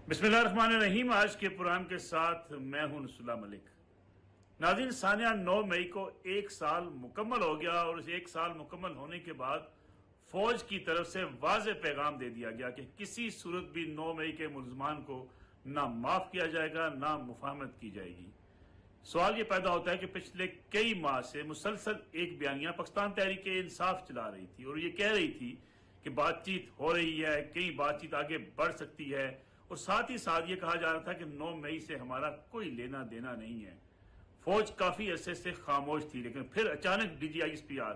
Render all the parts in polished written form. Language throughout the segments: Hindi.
बिस्मिल्लाहिर्रहमानिर्रहीम। आज के प्रोग्राम के साथ मैं हूं नसरुल्लाह मलिक। नाज़रीन, सानिया 9 मई को एक साल मुकम्मल हो गया और इस एक साल मुकम्मल होने के बाद फौज की तरफ से वाज़ेह पैगाम दे दिया गया कि किसी सूरत भी 9 मई के मुलजमान को ना माफ किया जाएगा, ना मुफाहमत की जाएगी। सवाल ये पैदा होता है कि पिछले कई माह से मुसलसल एक बयानिया पाकिस्तान तहरीक इंसाफ चला रही थी और ये कह रही थी कि बातचीत हो रही है, कई बातचीत आगे बढ़ सकती है, और साथ ही साथ ये कहा जा रहा था कि 9 मई से हमारा कोई लेना देना नहीं है। फौज काफी अरसे से खामोश थी, लेकिन फिर अचानक DGISPR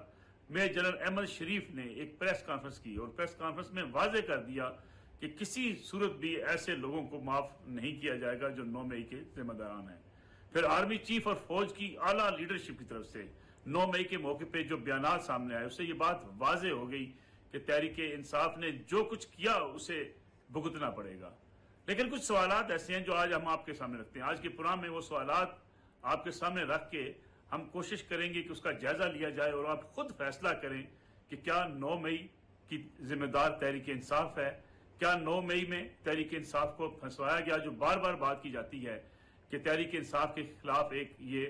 मेजर जनरल अहमद शरीफ ने एक प्रेस कॉन्फ्रेंस की और प्रेस कॉन्फ्रेंस में वाजे कर दिया कि किसी सूरत भी ऐसे लोगों को माफ नहीं किया जाएगा जो 9 मई के जिम्मेदारान हैं। फिर आर्मी चीफ और फौज की आला लीडरशिप की तरफ से 9 मई के मौके पर जो बयान सामने आए, उससे ये बात वाजे हो गई कि तहरीक इंसाफ ने जो कुछ किया उसे भुगतना पड़ेगा। लेकिन कुछ सवालात ऐसे हैं जो आज हम आपके सामने रखते हैं। आज के प्रोग्राम में वो सवालात आपके सामने रख के हम कोशिश करेंगे कि उसका जायजा लिया जाए और आप खुद फैसला करें कि क्या 9 मई की जिम्मेदार तहरीक इंसाफ है, क्या 9 मई में तहरीक इंसाफ को फंसवाया गया। जो बार बार बात की जाती है कि तहरीक इंसाफ के खिलाफ एक ये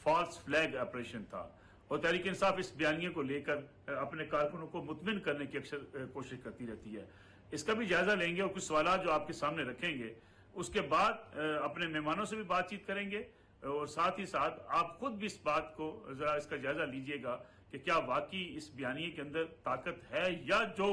फॉल्स फ्लैग ऑपरेशन था और तहरीक इंसाफ इस बयानिए को लेकर अपने कारकुनों को मुतमिन करने की अक्सर कोशिश करती रहती है। इसका भी जायजा लेंगे और कुछ सवाल जो आपके सामने रखेंगे। उसके बाद अपने मेहमानों से भी बातचीत करेंगे और साथ ही साथ आप खुद भी इस बात को जरा इसका जायजा लीजिएगा कि क्या वाकई इस बयानिए के अंदर ताकत है, या जो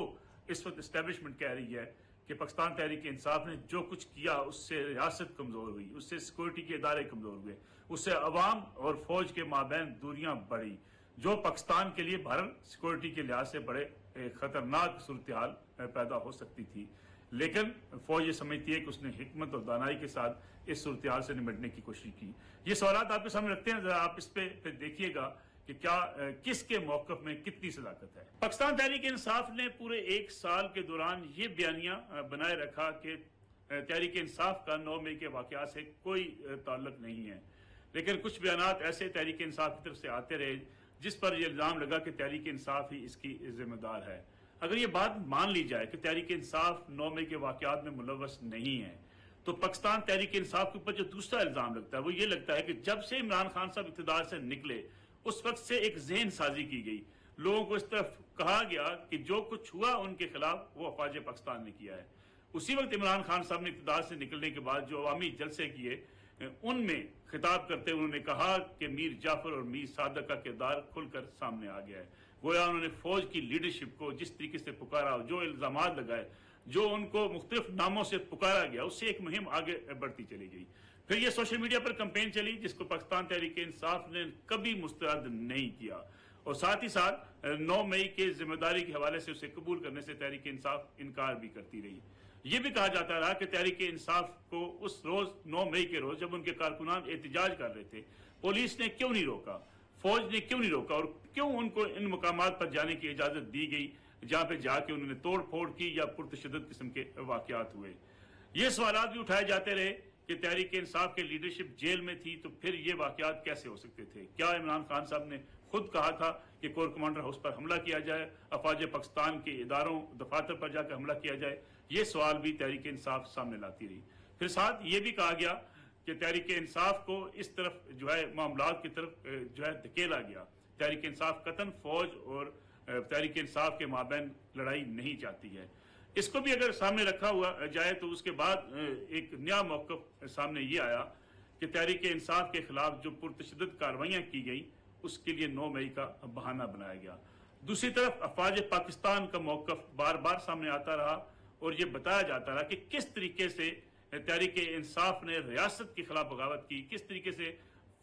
इस वक्त एस्टेब्लिशमेंट कह रही है कि पाकिस्तान तहरीक इंसाफ ने जो कुछ किया उससे रियासत कमजोर हुई, उससे सिक्योरिटी के इदारे कमजोर हुए, उससे अवाम और फौज के माबैन दूरियां बढ़ी, जो पाकिस्तान के लिए भारत सिक्योरिटी के लिहाज से बड़े खतरनाक सूरत हाल पैदा हो सकती थी। लेकिन फौज ये समझती है कि उसने हिकमत और दानाई के साथ इस सूरत हाल से निपटने की कोशिश की। ये सवाल आपके सामने रखते हैं, जरा आप इस पे फिर देखिएगा कि क्या किसके मौकफ में कितनी सदाकत है। पाकिस्तान तहरीक इंसाफ ने पूरे एक साल के दौरान ये बयानिया बनाए रखा कि तहरीक इंसाफ का 9 मई के वाकयात से कोई ताल्लुक नहीं है, लेकिन कुछ बयानात ऐसे तहरीक इंसाफ की तरफ से आते रहे जिस पर यह इल्जाम लगा कि तहरीक इंसाफ ही इसकी जिम्मेदार है। अगर ये बात मान ली जाए कि तहरीक इंसाफ 9 मई के वाकयात में मुलव्वस नहीं है, तो पाकिस्तान तहरीक इंसाफ के ऊपर जो दूसरा इल्जाम लगता है वो ये लगता है कि जब से इमरान खान साहब इक़्तिदार से निकले उस वक्त से एक ज़हन साजी की गई, लोगों को इस तरफ कहा गया कि जो कुछ हुआ उनके खिलाफ वो अफवाज पाकिस्तान ने किया है। उसी वक्त इमरान खान साहब ने इक़्तिदार से निकलने के बाद जो अवामी जलसे किए उनमें खिताब करते हुए उन्होंने कहा कि मीर जाफर और मीर सादक का किरदार खुलकर सामने आ गया है। गोया उन्होंने फौज की लीडरशिप को जिस तरीके से पुकारा, जो इल्जामात लगाए, जो उनको मुख्तलिफ नामों से पुकारा गया, उससे एक मुहिम आगे बढ़ती चली गई। फिर यह सोशल मीडिया पर कैंपेन चली जिसको पाकिस्तान तहरीक इंसाफ ने कभी मुस्तरद नहीं किया और साथ ही साथ 9 मई के जिम्मेदारी के हवाले से उसे कबूल करने से तहरीक इंसाफ इनकार भी करती रही। यह भी कहा जाता रहा कि तहरीक इंसाफ को उस रोज 9 मई के रोज जब उनके कारकुनान एहतजाज कर रहे थे, पुलिस ने क्यों नहीं रोका, फौज ने क्यों नहीं रोका और क्यों उनको इन मुकामात पर जाने की इजाजत दी गई जहां पे जाके उन्होंने तोड़ फोड़ की या पुरतशद्दुद किस्म के वाकयात हुए। ये सवालात भी उठाए जाते रहे कि तहरीक इंसाफ के लीडरशिप जेल में थी तो फिर ये वाकयात कैसे हो सकते थे। क्या इमरान खान साहब ने खुद कहा था कि कोर कमांडर हाउस पर हमला किया जाए, अफवाज पाकिस्तान के इदारों दफातर पर जाकर हमला किया जाए? ये सवाल भी तहरीक इंसाफ सामने लाती रही। फिर साथ ये भी कहा गया कि तहरीक इंसाफ को इस तरफ जो है मामलात की तरफ जो है धकेला गया। तहरीक इंसाफ कतन फौज और तहरीक इंसाफ के माबैन लड़ाई नहीं चाहती है। इसको भी अगर सामने रखा हुआ जाए तो उसके बाद एक नया मौक़िफ़ सामने ये आया कि तहरीक इंसाफ के खिलाफ जो पुरतशद्दुद कार्रवाइयां की गई उसके लिए 9 मई का बहाना बनाया गया। दूसरी तरफ अफवाज पाकिस्तान का मौक़िफ़ बार बार सामने आता रहा और ये बताया जाता रहा कि किस तरीके से तहरीक इंसाफ ने रियासत के खिलाफ बगावत की, किस तरीके से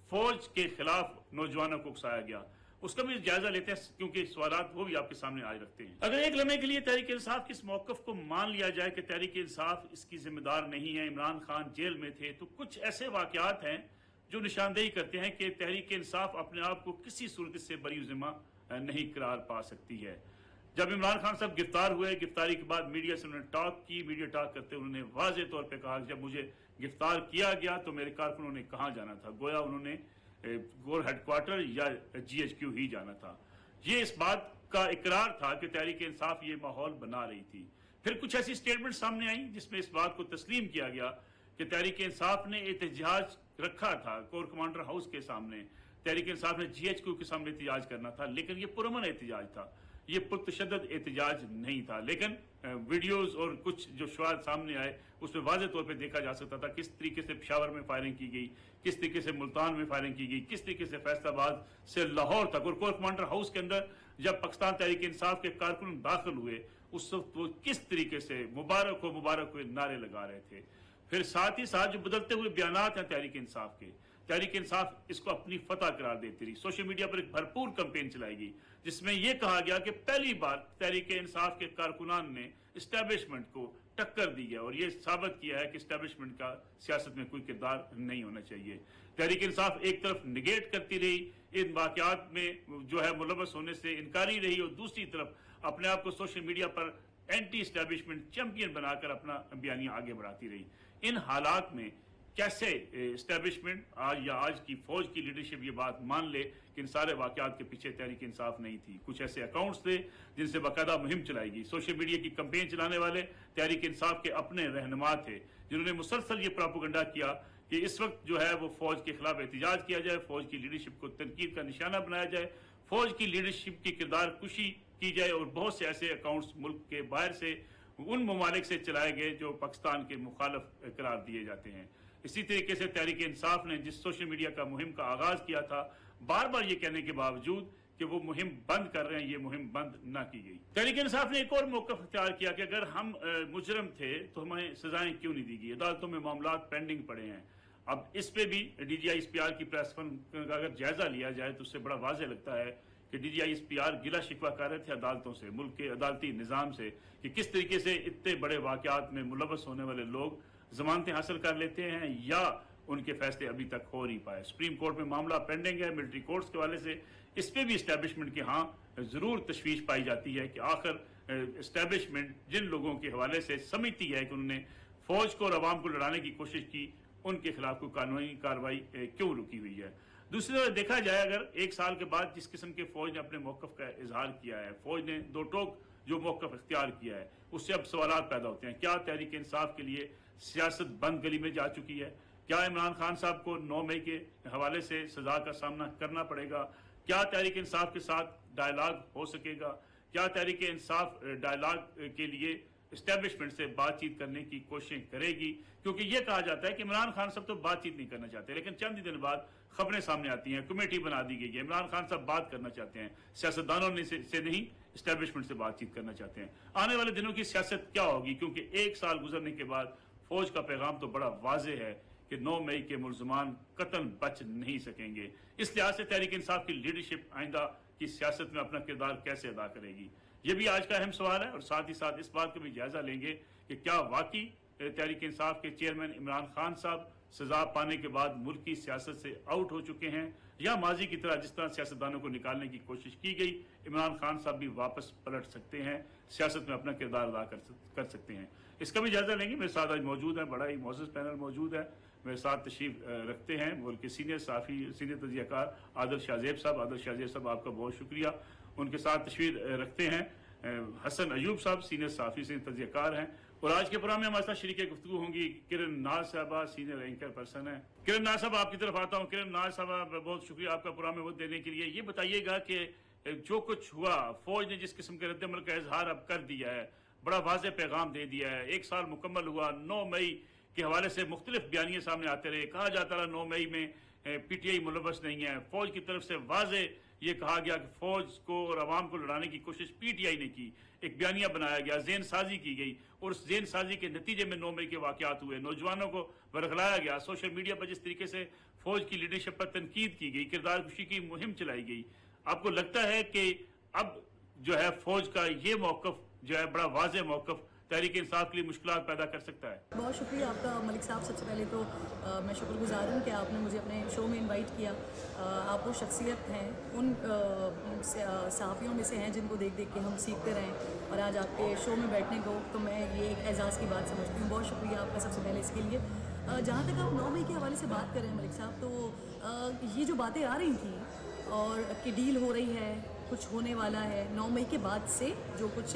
फौज के खिलाफ नौजवानों को उकसाया गया। उसका भी जायजा लेते हैं क्योंकि सवालात वो भी आपके सामने आज रखते हैं। अगर एक लम्हे के लिए तहरीक इंसाफ के इस मौक़िफ़ को मान लिया जाए कि तहरीक इंसाफ इसकी जिम्मेदार नहीं है, इमरान खान जेल में थे, तो कुछ ऐसे वाकयात हैं जो निशानदेही करते हैं कि तहरीक इंसाफ अपने आप को किसी सूरत से बरी जिम्मा नहीं करार पा सकती है। जब इमरान खान साहब गिरफ्तार हुए, गिरफ्तारी के बाद मीडिया से उन्होंने टॉक की। मीडिया टॉक करते उन्होंने वाज़ेह तौर पर कहा कि जब मुझे गिरफ्तार किया गया तो मेरे कारकुनों ने कहाँ जाना था, गोया उन्होंने गोर हेडक्वार्टर या GHQ ही जाना था। ये इस बात का इकरार था कि तहरीक इंसाफ ये माहौल बना रही थी। फिर कुछ ऐसी स्टेटमेंट सामने आई जिसमें इस बात को तस्लीम किया गया कि तहरीक इंसाफ ने एहतजाज रखा था कोर कमांडर हाउस के सामने, तहरीक इंसाफ ने GHQ के सामने एहतजाज करना था, लेकिन ये पुरअमन एहतजाज था, ये पुरतशद्दद एहतजाज नहीं था। लेकिन वीडियोस और कुछ जो शवाहद सामने आए उसमें वाज़ेह तौर पे देखा जा सकता था किस तरीके से पेशावर में फायरिंग की गई, किस तरीके से मुल्तान में फायरिंग की गई, किस तरीके से फैसलाबाद से लाहौर तक। और कोर कमांडर हाउस के अंदर जब पाकिस्तान तहरीक इंसाफ के कारकुन दाखिल हुए उस वक्त वो किस तरीके से मुबारक हो नारे लगा रहे थे। फिर साथ ही साथ जो बदलते हुए बयानात हैं तहरीक इंसाफ के, तहरीक इंसाफ इसको अपनी फतह करार देती रही, सोशल मीडिया पर एक भरपूर कैंपेन चलाएगी जिसमें यह कहा गया कि पहली बार तहरीक इंसाफ के कारकुनान ने इस्टेब्लिशमेंट को टक्कर दी है और ये साबित किया है कि इस्टेब्लिशमेंट का सियासत में कोई किरदार नहीं होना चाहिए। तहरीक इंसाफ एक तरफ निगेट करती रही, इन वाकयात में जो है मुलव्वस होने से इनकारी रही, और दूसरी तरफ अपने आप को सोशल मीडिया पर एंटी इस्टेब्लिशमेंट चैंपियन बनाकर अपना बयानियां आगे बढ़ाती रही। इन हालात में कैसे इस्टेब्लिशमेंट आज की फौज की लीडरशिप ये बात मान ले कि इन सारे वाकयात के पीछे तहरीक इंसाफ नहीं थी। कुछ ऐसे अकाउंट्स थे जिनसे बाकायदा मुहिम चलाई गई, सोशल मीडिया की कैंपेन चलाने वाले तहरीक इंसाफ के अपने रहनुमा थे जिन्होंने मुसलसल ये प्रोपेगेंडा किया कि इस वक्त जो है वो फौज के खिलाफ एहतजाज किया जाए, फौज की लीडरशिप को तनकीद का निशाना बनाया जाए, फौज की लीडरशिप की किरदार कुशी की जाए। और बहुत से ऐसे अकाउंट्स मुल्क के बाहर से उन ममालिक से चलाए गए जो पाकिस्तान के मुखालफ करार दिए जाते हैं। इसी तरीके से तहरीक इंसाफ ने जिस सोशल मीडिया का मुहिम का आगाज किया था, बार बार ये कहने के बावजूद कि वो मुहिम बंद कर रहे हैं, ये मुहिम बंद ना की गई। तहरीक इंसाफ ने एक और मौक़िफ़ इख्तियार किया कि अगर हम मुजरम थे तो हमें सजाएं क्यों नहीं दी गई, अदालतों में मामला पेंडिंग पड़े हैं। अब इस पे भी DGI-SPR की प्रेस का अगर जायजा लिया जाए तो उससे बड़ा वाज़ेह लगता है कि DGI-SPR गिला शिकवा कर रहे थे अदालतों से, मुल्क के अदालती निज़ाम से, कि किस तरीके से इतने बड़े वाक़यात में मुलव्वस होने वाले लोग जमानतें हासिल कर लेते हैं या उनके फैसले अभी तक हो नहीं पाए। सुप्रीम कोर्ट में मामला पेंडिंग है मिलिट्री कोर्ट्स के हवाले से, इस पर भी इस्टेब्लिशमेंट के हाँ ज़रूर तशवीश पाई जाती है कि आखिर इस्टेब्लिशमेंट जिन लोगों के हवाले से समझती है कि उन्होंने फौज को और अवाम को लड़ाने की कोशिश की, उनके खिलाफ कोई कानूनी कार्रवाई क्यों रुकी हुई है। दूसरी तरफ देखा जाए अगर एक साल के बाद जिस किस्म के फौज ने अपने मौक़िफ़ का इजहार किया है, फौज ने दो टोक जो मौक़िफ़ इख्तियार किया है, उससे अब सवाल पैदा होते हैं। क्या तहरीक इंसाफ के लिए सियासत बंद गली में जा चुकी है? क्या इमरान खान साहब को 9 मई के हवाले से सजा का सामना करना पड़ेगा? क्या तहरीक इंसाफ के साथ डायलॉग हो सकेगा? क्या तहरीक इंसाफ डायलॉग के लिए इस्टेब्लिशमेंट से बातचीत करने की कोशिश करेगी? क्योंकि यह कहा जाता है कि इमरान खान साहब तो बातचीत नहीं करना चाहते, लेकिन चंद दिन बाद खबरें सामने आती हैं, कमेटी बना दी गई है, इमरान खान साहब बात करना चाहते हैं, सियासतदानों से नहीं इस्टेब्लिशमेंट से बातचीत करना चाहते हैं। आने वाले दिनों की सियासत क्या होगी? क्योंकि एक साल गुजरने के बाद फौज का पैगाम तो बड़ा वाज़ेह है कि 9 मई के मुलजमान कतल बच नहीं सकेंगे। इस लिहाज से तहरीक इंसाफ की लीडरशिप आइंदा की सियासत में अपना किरदार कैसे अदा करेगी, ये भी आज का अहम सवाल है। और साथ ही साथ इस बात का भी जायजा लेंगे कि क्या वाकई तहरीक इंसाफ के चेयरमैन इमरान खान साहब सजा पाने के बाद मुल्क की सियासत से आउट हो चुके हैं, या माजी की तरह जिस तरह सियासतदानों को निकालने की कोशिश की गई, इमरान खान साहब भी वापस पलट सकते हैं, सियासत में अपना किरदार अदा कर सकते हैं। इसका भी जायजा लेंगे। मेरे साथ आज मौजूद है, बड़ा ही मोअज़्ज़ज़ पैनल मौजूद है। मेरे साथ तशरीफ रखते हैं मुल्क के सीनियर साफ़ी, सीनियर तजियाकार आदिल शाहज़ेब साहब। आदिल शाहज़ेब साहब आपका बहुत शुक्रिया। उनके साथ तशरीफ रखते हैं हसन अयूब साहब, सीनियर साफ़ी, सीनियर तजियाकार हैं। और आज के प्रोग्राम में हमारे साथ शरीक गुफ्तगू होंगी किरण नाज साहबा, सीनियर एंकर पर्सन है। किरण नाज साहब आपकी तरफ आता हूँ। किरण नाज साहबा, बहुत शुक्रिया आपका प्रोग्राम में वक्त देने के लिए। ये बताइएगा कि जो कुछ हुआ, फौज ने जिस किस्म के रद्दमल का इजहार अब कर दिया है, बड़ा वाज़ेह पैगाम दे दिया है। एक साल मुकम्मल हुआ, 9 मई के हवाले से मुख्तलिफ बयानियाँ सामने आते रहे, कहा जाता रहा 9 मई में PTI मुलव्वस नहीं है। फौज की तरफ से वाज़ेह ये कहा गया कि फौज को और अवाम को लड़ाने की कोशिश PTI ने की, एक बयानिया बनाया गया, जेन साजी की गई, और उस जेन साजी के नतीजे में 9 मई के वाकयात हुए, नौजवानों को बरगलाया गया, सोशल मीडिया पर जिस तरीके से फौज की लीडरशिप पर तनकीद की गई, किरदार कुशी की मुहिम चलाई गई। आपको लगता है कि अब जो है फौज का ये मौक़िफ़ जो है बड़ा वाज़ेह मौक़िफ़ तहरीक इंसाफ के लिए मुश्किलात पैदा कर सकता है? बहुत शुक्रिया आपका मलिक साहब। सबसे पहले तो मैं शुक्रगुजार हूँ कि आपने मुझे अपने शो में इनवाइट किया। आप वो शख्सियत हैं, उन सहाफ़ियों में से हैं जिनको देख देख के हम सीखते रहें, और आज आपके शो में बैठने को तो मैं ये एक एजाज़ की बात समझती हूँ। बहुत शुक्रिया आपका सबसे पहले इसके लिए। जहाँ तक हम 9 मई के हवाले से बात कर रहे हैं मलिक साहब, तो ये जो बातें आ रही थी और कि डील हो रही है, कुछ होने वाला है, 9 मई के बाद से जो कुछ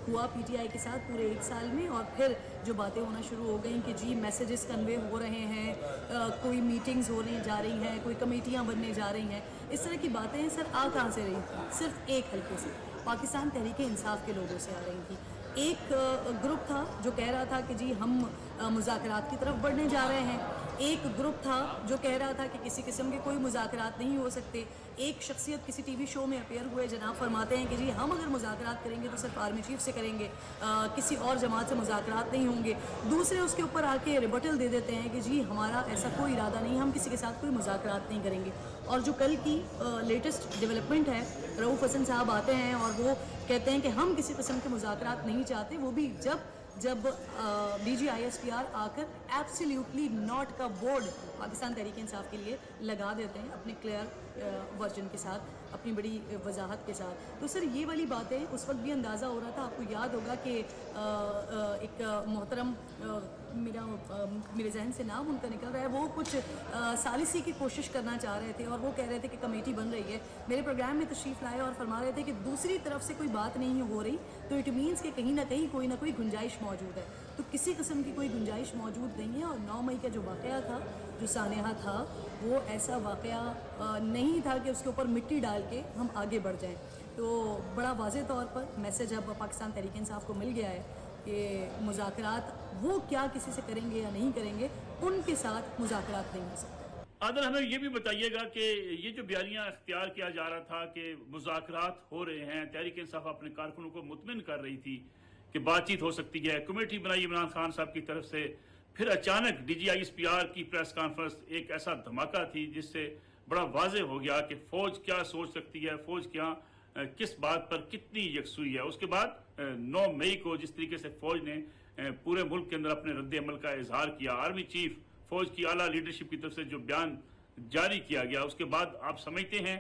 हुआ पीटीआई के साथ पूरे 1 साल में, और फिर जो बातें होना शुरू हो गई कि जी मैसेजेस कन्वे हो रहे हैं, कोई मीटिंग्स होने जा रही हैं, कोई कमेटियां बनने जा रही हैं, इस तरह की बातें सर आ कहाँ से रही थी? सिर्फ एक हल्के से पाकिस्तान तहरीक इंसाफ के लोगों से आ रही थी। एक ग्रुप था जो कह रहा था कि जी हम मुज़ाकरात की तरफ बढ़ने जा रहे हैं, एक ग्रुप था जो कह रहा था कि किसी किस्म के कोई मुज़ाकरात नहीं हो सकते। एक शख्सियत किसी टीवी शो में अपेयर हुए, जनाब फरमाते हैं कि जी हम अगर मुज़ाकरात करेंगे तो सिर्फ आर्मी चीफ से करेंगे, किसी और जमात से मुज़ाकरात नहीं होंगे। दूसरे उसके ऊपर आके रिबटल दे देते हैं कि जी हमारा ऐसा कोई इरादा नहीं, हम किसी के साथ कोई मुज़ाकरात नहीं करेंगे। और जो कल की लेटेस्ट डेवलपमेंट है, रऊफ़ हसन साहब आते हैं और वो कहते हैं कि हम किसी किस्म के मुज़ाकरात नहीं चाहते, वो भी जब DGISPR आकर एब्सोल्युटली नॉट का बोर्ड पाकिस्तान तहरीक इंसाफ के लिए लगा देते हैं अपने क्लियर वर्जन के साथ, अपनी बड़ी वजाहत के साथ। तो सर ये वाली बातें उस वक्त भी अंदाज़ा हो रहा था। आपको याद होगा कि एक मोहतरम मेरे जहन से नाम उनका निकल रहा है, वो कुछ सालिसी की कोशिश करना चाह रहे थे और वो कह रहे थे कि कमेटी बन रही है। मेरे प्रोग्राम में तशरीफ़ लाए और फरमा रहे थे कि दूसरी तरफ से कोई बात नहीं हो रही तो इट मीन्स कि कहीं ना कहीं कोई ना कोई गुंजाइश मौजूद है। तो किसी किस्म की कोई गुंजाइश मौजूद नहीं है। और 9 मई का जो वाक़या था, जो सानेहा था, वो ऐसा वाक़या नहीं था कि उसके ऊपर मिट्टी डाल के हम आगे बढ़ जाएं। तो बड़ा वाज़े तौर पर मैसेज अब पाकिस्तान तहरीक इंसाफ को मिल गया है कि मुज़ाकरात वो क्या किसी से करेंगे या नहीं करेंगे, उनके साथ मुज़ाकरात नहीं हो सकते। आदर, हमें ये भी बताइएगा कि ये जो बयानिया इख्तियार किया जा रहा था कि मुज़ाकरात हो रहे हैं, तहरीक इंसाफ अपने कारकुनों को मुतमिन कर रही थी कि बातचीत हो सकती है, कमेटी बनाई इमरान खान साहब की तरफ से, फिर अचानक DGISPR की प्रेस कॉन्फ्रेंस एक ऐसा धमाका थी जिससे बड़ा वाज़े हो गया कि फ़ौज क्या सोच सकती है, फ़ौज क्या किस बात पर कितनी यकसुई है। उसके बाद 9 मई को जिस तरीके से फ़ौज ने पूरे मुल्क के अंदर अपने रद्द अमल का इजहार किया, आर्मी चीफ, फ़ौज की आला लीडरशिप की तरफ से जो बयान जारी किया गया, उसके बाद आप समझते हैं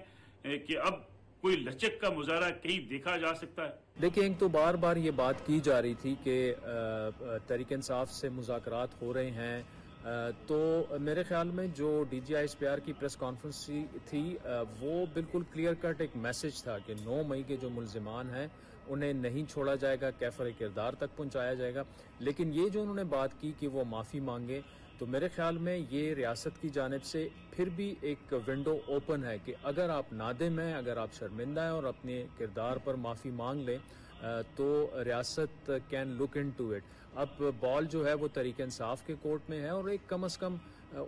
कि अब कोई लचक का मुजाहरा कहीं देखा जा सकता है? देखिए, एक तो बार बार ये बात की जा रही थी कि तहरीक इंसाफ से मुज़ाकरात हो रहे हैं, तो मेरे ख्याल में जो DGISPR की प्रेस कॉन्फ्रेंस थी वो बिल्कुल क्लियर कट एक मैसेज था कि 9 मई के जो मुल्ज़िमान हैं उन्हें नहीं छोड़ा जाएगा, कैफर किरदार तक पहुंचाया जाएगा। लेकिन ये जो उन्होंने बात की कि वो माफ़ी मांगे, तो मेरे ख्याल में ये रियासत की जानिब से फिर भी एक विंडो ओपन है कि अगर आप नादिम हैं, अगर आप शर्मिंदा हैं और अपने किरदार पर माफ़ी मांग लें तो रियासत कैन लुक इनटू इट। अब बॉल जो है वो तहरीक इंसाफ के कोर्ट में है और एक कम अज़ कम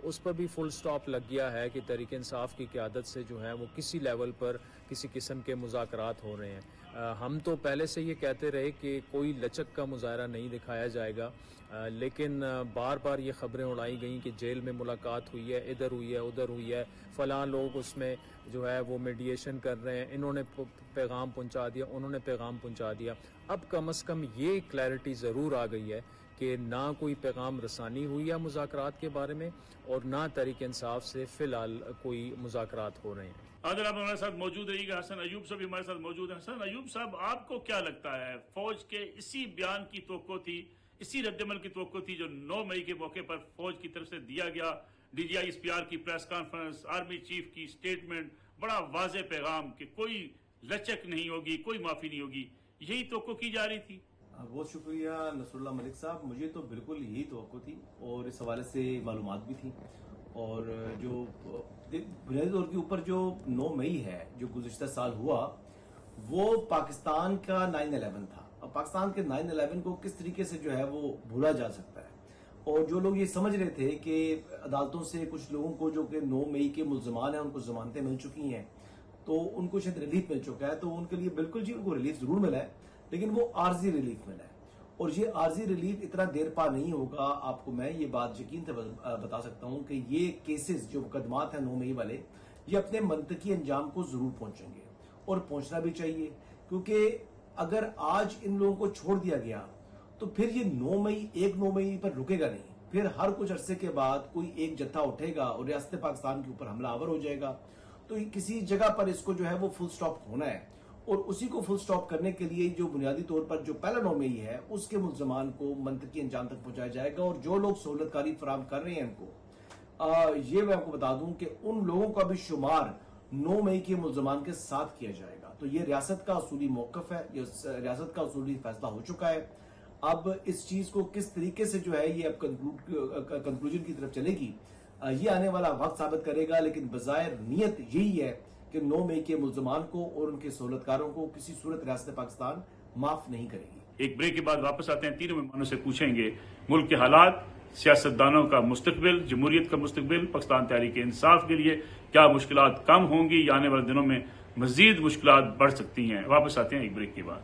उस पर भी फुल स्टॉप लग गया है कि तहरीक इंसाफ की क़यादत से जो है वो किसी लेवल पर किसी किस्म के मुज़ाकरात हो रहे हैं। हम तो पहले से ये कहते रहे कि कोई लचक का मुजाहरा नहीं दिखाया जाएगा, लेकिन बार बार ये खबरें उड़ाई गई कि जेल में मुलाकात हुई है, इधर हुई है, उधर हुई है, फ़लाँ लोग उसमें जो है वो मीडिएशन कर रहे हैं, इन्होंने पैगाम पहुंचा दिया, उन्होंने पैगाम पहुंचा दिया। अब कम अज़ कम ये क्लैरिटी ज़रूर आ गई है कि ना कोई पैगाम रसानी हुई है मुज़ाकरात के बारे में और ना तहरीक इंसाफ से फ़िलहाल कोई मुज़ाकरात हो रहे हैं। अगर आप हमारे साथ मौजूद रहिएगा, हसन अयूब साहब भी हमारे साथ मौजूद हैं। हसन अयूब साहब, आपको क्या लगता है, फौज के इसी बयान की तवक्को थी, इसी रद्दमल की तवक्को थी जो 9 मई के मौके पर फौज की तरफ से दिया गया, DGISPR की प्रेस कॉन्फ्रेंस, आर्मी चीफ की स्टेटमेंट, बड़ा वाज़े पैगाम कि कोई लचक नहीं होगी, कोई माफ़ी नहीं होगी, यही तवक्को की जा रही थी? बहुत शुक्रिया नसरुल्लाह मलिक साहब, मुझे तो बिल्कुल यही तवक्को थी और इस हवाले से मालूमात भी थी। और जो बुनियादी तौर के ऊपर जो 9 मई है जो गुज़िश्ता साल हुआ, वो पाकिस्तान का 9/11 था। अब पाकिस्तान के 9/11 को किस तरीके से जो है वो भूला जा सकता है। और जो लोग ये समझ रहे थे कि अदालतों से कुछ लोगों को जो कि 9 मई के मुल्ज़िमान हैं उनको जमानतें मिल चुकी हैं, तो उनको शायद रिलीफ मिल चुका है, तो उनके लिए बिल्कुल जी उनको रिलीफ जरूर मिला है, लेकिन वो आर्जी रिलीफ मिला है। और ये आर्जी रिलीफ इतना देर पा नहीं होगा। आपको मैं ये बात यकीन से बता सकता हूँ कि ये केसेस जो मुकदमात हैं 9 मई वाले, ये अपने मंतकी अंजाम को जरूर पहुंचेंगे और पहुंचना भी चाहिए, क्योंकि अगर आज इन लोगों को छोड़ दिया गया तो फिर ये 9 मई पर रुकेगा नहीं। फिर हर कुछ अरसे के बाद कोई एक जत्था उठेगा और रियासत पाकिस्तान के ऊपर हमलावर हो जाएगा। तो किसी जगह पर इसको जो है वो फुल स्टॉप होना है, और उसी को फुल स्टॉप करने के लिए जो बुनियादी तौर पर जो पहला 9 मई है उसके मुल्ज़मान को मंतकी अंजाम तक पहुंचाया जाएगा। और जो लोग सहूलतकारी फराहम कर रहे हैं इनको, ये मैं आपको बता दूं कि उन लोगों का भी शुमार 9 मई के मुल्ज़मान के साथ किया जाएगा। तो ये रियासत का असूली मौकफ है, ये रियासत का असूली फैसला हो चुका है। अब इस चीज को किस तरीके से जो है ये अब कंक्लूजन की तरफ चलेगी, ये आने वाला वक्त साबित करेगा। लेकिन बजायर नीयत यही है कि 9 मई के मुल्जमान को और उनके सहूलतकारों को किसी सूरत रियासत पाकिस्तान माफ नहीं करेगी। एक ब्रेक के बाद वापस आते हैं, तीनों मेहमानों से पूछेंगे मुल्क के हालात, सियासतदानों का मुस्तकबिल, जमहूरियत का मुस्तकबिल, पाकिस्तान तहरीक इंसाफ के लिए क्या मुश्किलात कम होंगी या आने वाले दिनों में मजीद मुश्किलात बढ़ सकती हैं। वापस आते हैं एक ब्रेक के बाद।